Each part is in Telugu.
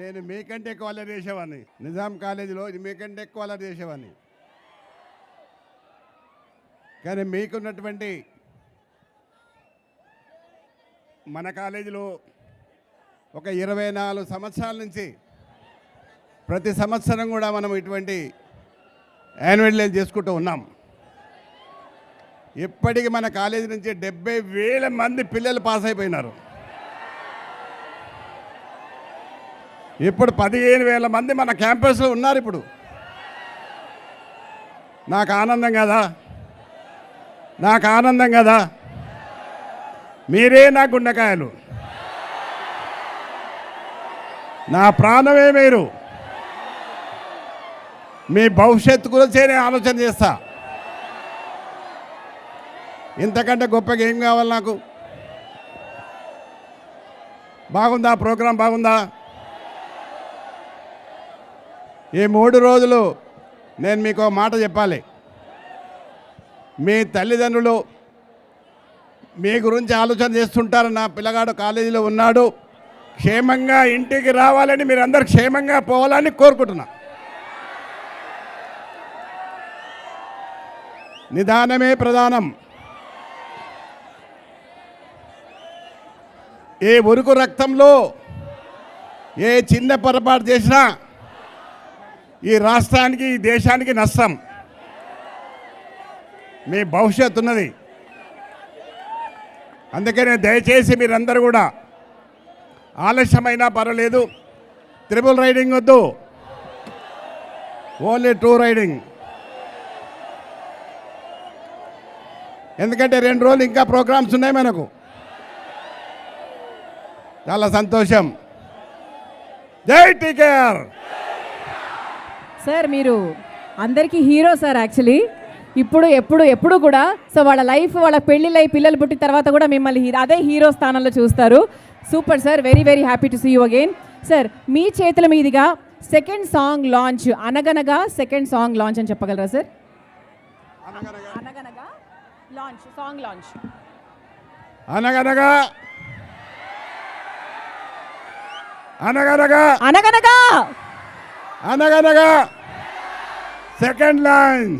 నేను మీకంటే ఎక్కువ అల్లరి చేసేవాడిని. నిజాం కాలేజీలో మీకంటే ఎక్కువ అల్లరి చేసేవాడిని. కానీ మీకున్నటువంటి మన కాలేజీలో ఒక 24 సంవత్సరాల నుంచి ప్రతి సంవత్సరం కూడా మనం ఇటువంటి యాన్యువల్ డే చేసుకుంటూ ఉన్నాం. ఇప్పటికి మన కాలేజీ నుంచి 70,000 మంది పిల్లలు పాస్ అయిపోయినారు. ఇప్పుడు 15,000 మంది మన క్యాంపస్లో ఉన్నారు. ఇప్పుడు నాకు ఆనందం కదా, నాకు ఆనందం కదా. మీరే నా గుండెకాయలు, నా ప్రాణమే మీరు. మీ భవిష్యత్తు గురించే నేను ఆలోచన చేస్తా. ఇంతకంటే గొప్పగా ఏం కావాలి నాకు? బాగుందా ప్రోగ్రాం? బాగుందా? ఈ 3 రోజులు నేను మీకు ఒక మాట చెప్పాలి. మీ తల్లిదండ్రులు మీ గురించి ఆలోచన చేస్తుంటారు. నా పిల్లగాడు కాలేజీలో ఉన్నాడు, క్షేమంగా ఇంటికి రావాలని, మీరందరూ క్షేమంగా పోవాలని కోరుకుంటున్నా. నిదానమే ప్రధానం. ఏ ఉరుకు రక్తంలో ఏ చిన్న పొరపాటు చేసినా ఈ రాష్ట్రానికి, ఈ దేశానికి నష్టం. మీ భవిష్యత్తు ఉన్నది. అందుకనే దయచేసి మీరందరూ కూడా ఆలస్యమైనా పర్వాలేదు, ట్రిపుల్ రైడింగ్ వద్దు, ఓన్లీ 2 రైడింగ్. ఎందుకంటే 2 రోజులు ఇంకా ప్రోగ్రామ్స్ ఉన్నాయి మనకు. చాలా సంతోషం. జై టీకేఆర్. సార్ మీరు అందరికీ హీరో సార్. యాక్చువల్లీ ఇప్పుడు ఎప్పుడు కూడా సో వాళ్ళ లైఫ్, వాళ్ళ పెళ్ళిళ్ళై పిల్లలు పుట్టిన తర్వాత కూడా మిమ్మల్ని అదే హీరో స్థానంలో చూస్తారు. Super sir, very very happy to see you again. Sir మీ చేతుల మీదుగా second song launch, Anaganaga second song launch అని చెప్పగలరా సార్? అనగనగా లాంచ్, సాంగ్ లాంచ్. అనగనగా అనగనగా అనగనగా అనగనగా second line.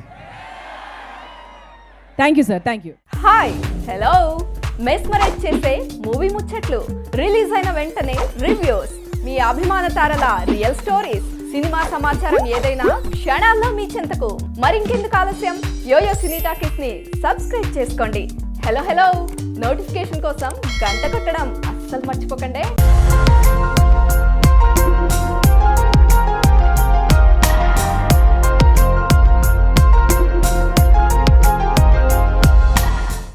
Thank you sir, thank you. Hi, hello. Mesmerise చేసే మూవీ ముచ్చట్లు, రిలీజ్ అయిన వెంటనే రివ్యూస్, మీ అభిమాన తారల రియల్ స్టోరీస్, సినిమా సమాచారం ఏదైనా క్షణాల్లో మీ చెంతకు. మరింకెందుకు ఆలస్యం? యోయో సినీ టాకీస్ ని సబ్స్క్రైబ్ చేసుకోండి. హలో హలో నోటిఫికేషన్ కోసం గంట కొట్టడం అస్సలు మర్చిపోకండి.